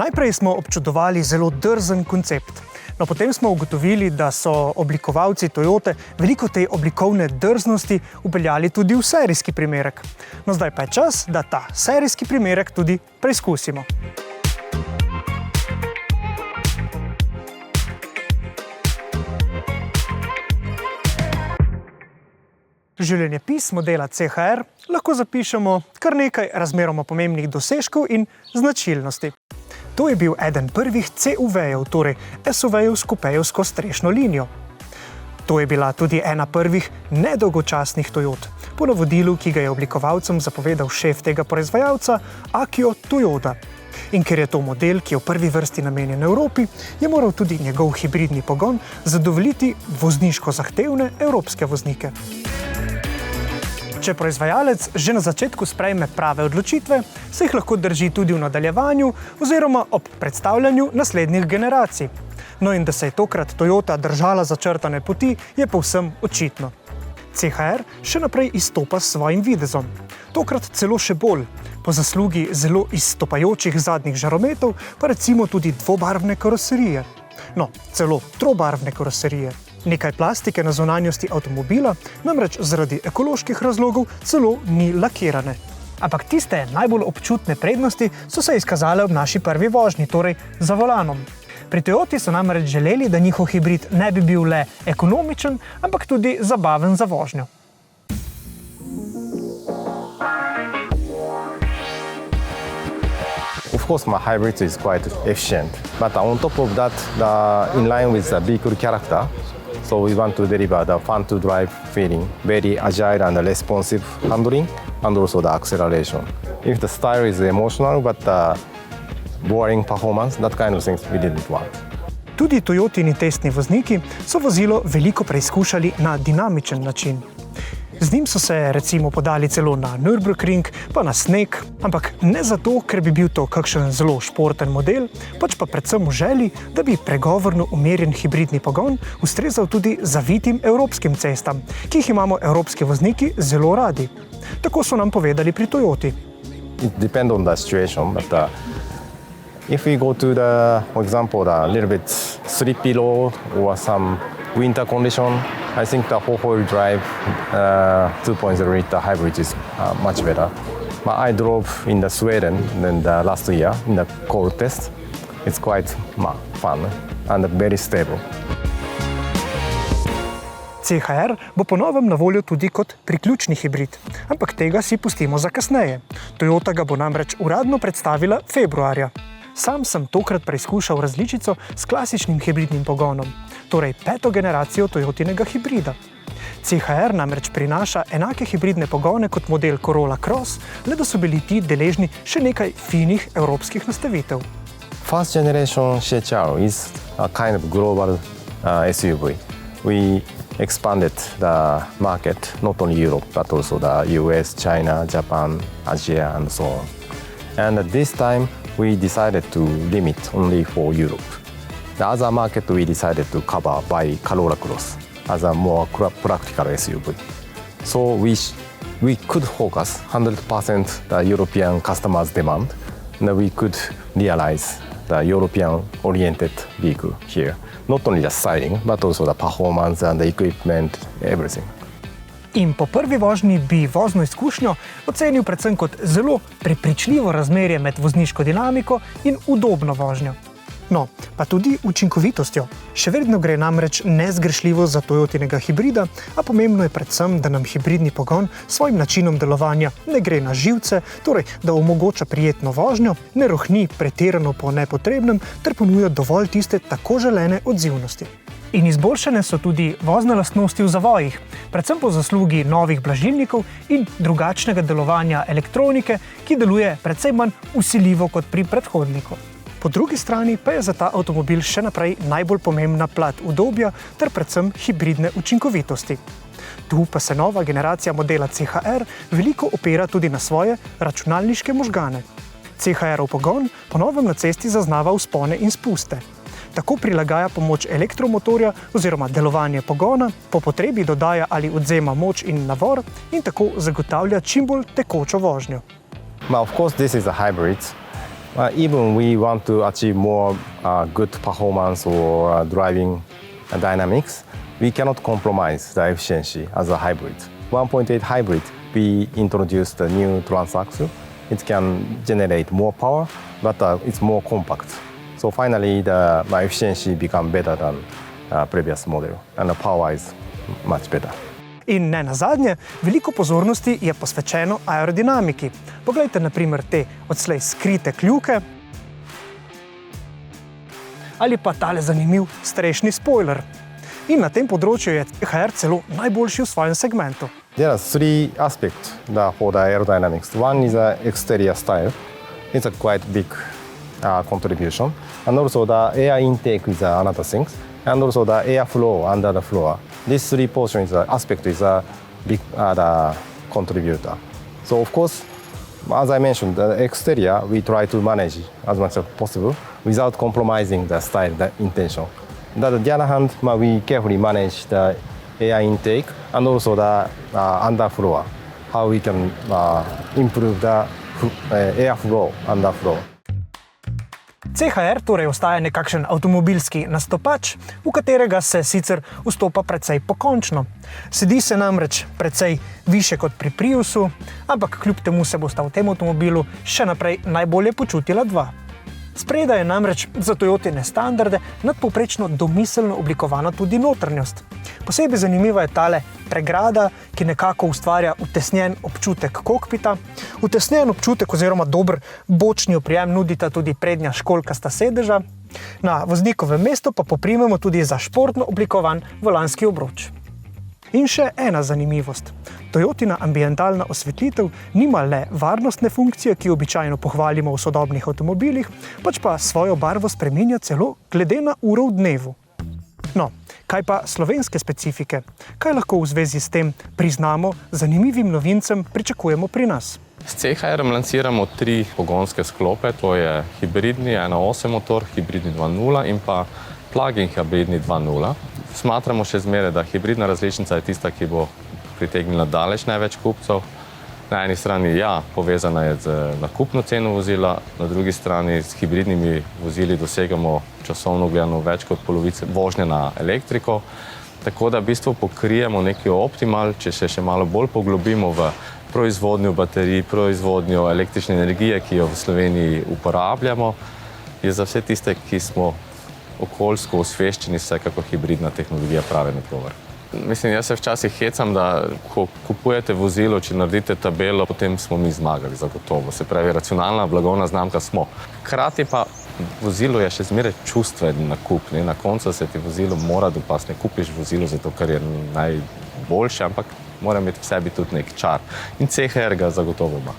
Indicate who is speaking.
Speaker 1: Najprej smo občudovali zelo drzen koncept. No, potem smo ugotovili, da so oblikovalci Toyote veliko te oblikovne drznosti vpeljali tudi v serijski primerek. No, zdaj pa je čas, da ta serijski primerek tudi preizkusimo. Življenjepis modela CHR lahko zapišemo kar nekaj razmeroma pomembnih dosežkov in značilnosti. To je bil eden prvih CUV-jev, torej SUV-jev s kupejevsko strešno linijo. To je bila tudi ena prvih nedolgočasnih Toyot, po navodilu, ki ga je oblikovalcem zapovedal šef tega proizvajalca Akio Toyoda. In ker je to model, ki je v prvi vrsti namenjen Evropi, je moral tudi njegov hibridni pogon zadovoljiti vozniško zahtevne evropske voznike. Če proizvajalec že na začetku sprejme prave odločitve, se jih lahko drži tudi v nadaljevanju oziroma ob predstavljanju naslednjih generacij. No in da se je tokrat Toyota držala začrtane poti, je povsem očitno. CHR še naprej izstopa s svojim videzom. Tokrat celo še bolj. Po zaslugi zelo izstopajočih zadnjih žarometov, pa recimo tudi dvobarvne karoserije. No, celo trobarvne karoserije. Nekaj plastike na zunanjosti avtomobila namreč zaradi ekoloških razlogov celo ni lakirane. Ampak tiste najbolj občutne prednosti so se izkazale ob naši prvi vožnji, torej za volanom. Pri Toyoti so namreč želeli, da njihov hibrid ne bi bil le ekonomičen, ampak tudi zabaven za vožnjo.
Speaker 2: Of course, my hybrid is quite efficient, but on top of that, in line with the vehicle character, so we want to deliver the fun-to-drive feeling, very agile and responsive handling, and also the acceleration. If the style is emotional, but boring performance, that kind of things we didn't want.
Speaker 1: Tudi Toyotini testni vozniki so vozilo veliko preizkušali na dinamičen način. Z njim so se recimo podali celo na Nürburgring, pa na sneg, ampak ne zato, ker bi bil to kakšen zelo športen model, pač pa predvsem v želji, da bi pregovorno umerjen hibridni pogon ustrezal tudi zavitim evropskim cestam, ki jih imamo evropski vozniki zelo radi. Tako so nam povedali pri Toyoti.
Speaker 2: It depends on the situation, but if we go to for example, a little bit slippy road or some winter condition, I think the four-wheel drive 2.0 liter hybrid is much better. But I drove in Sweden last year in the cold test. It's quite fun and very stable.
Speaker 1: CHR bo po novem na voljo tudi kot priključni hibrid, ampak tega si pustimo za kasneje. Toyota ga bo namreč uradno predstavila februarja. Sam sem tokrat preizkušal različico s klasičnim hibridnim pogonom, torej 5. generacijo Toyotinega hibrida. CHR namreč prinaša enake hibridne pogone kot model Corolla Cross, le da so bili ti deležni še nekaj finih evropskih nastavitev.
Speaker 2: First generation CHR is a kind of global SUV. We expanded the market, not only Europe, but also the US, China, Japan, Asia, and so on. And at this time, we decided to limit only for Europe. The other market we decided to cover by Corolla Cross as a more practical SUV. So we could focus 100% the European customers' demand, and we could realize the European-oriented vehicle here. Not only the styling, but also the performance and the equipment, everything.
Speaker 1: In po prvi vožnji bi vozno izkušnjo ocenil predvsem kot zelo prepričljivo razmerje med vozniško dinamiko in udobno vožnjo. No, pa tudi učinkovitostjo. Še vedno gre namreč nezgrešljivo za Toyotinega hibrida, a pomembno je predvsem, da nam hibridni pogon s svojim načinom delovanja ne gre na živce, torej da omogoča prijetno vožnjo, ne rohni pretirano po nepotrebnem ter ponuja dovolj tiste tako želene odzivnosti. In izboljšane so tudi vozne lastnosti v zavojih, predvsem po zaslugi novih blažilnikov in drugačnega delovanja elektronike, ki deluje precej manj vsiljivo kot pri predhodniku. Po drugi strani pa je za ta avtomobil še naprej najbolj pomembna plat udobja ter predvsem hibridne učinkovitosti. Tu pa se nova generacija modela CHR veliko opira tudi na svoje računalniške možgane. CHR-ov pogon po novem na cesti zaznava vzpone in spuste. Tako prilagaja pomoč elektromotorja oziroma delovanje pogona, po potrebi dodaja ali odvzema moč in navor in tako zagotavlja čim bolj tekočo vožnjo.
Speaker 2: Of course, this is a hybrid. Even we want to achieve more good performance or driving dynamics, we cannot compromise the efficiency as a hybrid. 1.8 hybrid, we introduced a new transaxle. It can generate more power, but it's more compact. So finally, the efficiency become better than previous model, and the power is much better.
Speaker 1: In ne nazadnje, veliko pozornosti je posvečeno aerodinamiki. Poglejte na primer te odslej skrite kljuke ali pa tale zanimiv strešni spoiler. In na tem področju je CHR celo najboljši v svojem segmentu.
Speaker 2: There are three aspects for the aerodynamics. One is the exterior style. It's a quite big contribution. And also the air intake is another thing. And also the airflow under the floor. These three portions aspect is a big contributor. So of course, as I mentioned, the exterior we try to manage as much as possible without compromising the style, the intention. But on the other hand, we carefully manage the air intake and also the underfloor, how we can improve the airflow, underflow.
Speaker 1: CHR torej ostaja nekakšen avtomobilski nastopač, v katerega se sicer vstopa precej pokončno. Sedi se namreč precej više kot pri Priusu, ampak kljub temu se bosta v tem avtomobilu še naprej najbolje počutila dva. Spredaj je namreč za Toyotine standarde nadpovprečno domiselno oblikovana tudi notranjost. Posebej zanimiva je tale pregrada, ki nekako ustvarja utesnjen občutek kokpita. Utesnjen občutek oziroma dober bočni oprijem nudita tudi prednja školjkasta sedeža. Na voznikovem mestu pa poprimemo tudi za športno oblikovan volanski obroč. In še ena zanimivost. Toyotina ambientalna osvetlitev nima le varnostne funkcije, ki običajno pohvalimo v sodobnih avtomobilih, pač pa svojo barvo spreminja celo glede na uro v dnevu. No, kaj pa slovenske specifike? Kaj lahko v zvezi s tem priznamo zanimivim novincem pričakujemo pri nas?
Speaker 3: S CHR-om lansiramo 3 pogonske sklope, to je hibridni 1.8 motor, hibridni 2.0 in pa plug-in hibridni 2.0. Smatramo še zmeraj, da hibridna različica je tista, ki bo pritegnila daleč največ kupcev. Na eni strani povezana je z nakupno ceno vozila, na drugi strani s hibridnimi vozili dosegamo časovno gledano več kot polovice vožnje na elektriko. Tako da v bistvu pokrijemo neki optimal, če se še malo bolj poglobimo v proizvodnjo baterij, proizvodnjo električne energije, ki jo v Sloveniji uporabljamo, je za vse tiste, ki smo okoljsko osveščeni, vsekako hibridna tehnologija pravi odgovor. Mislim, jaz se včasih hecam, da ko kupujete vozilo, če naredite tabelo, potem smo mi zmagali zagotovo. Se pravi, racionalna blagovna znamka smo. Hkrati pa vozilo je še zmeraj čustven nakup. Na koncu se ti vozilo mora dopasti. Ne kupiš vozilo zato, ker je najboljše, ampak mora imeti v sebi tudi nek čar. In CHR ga zagotovo ima.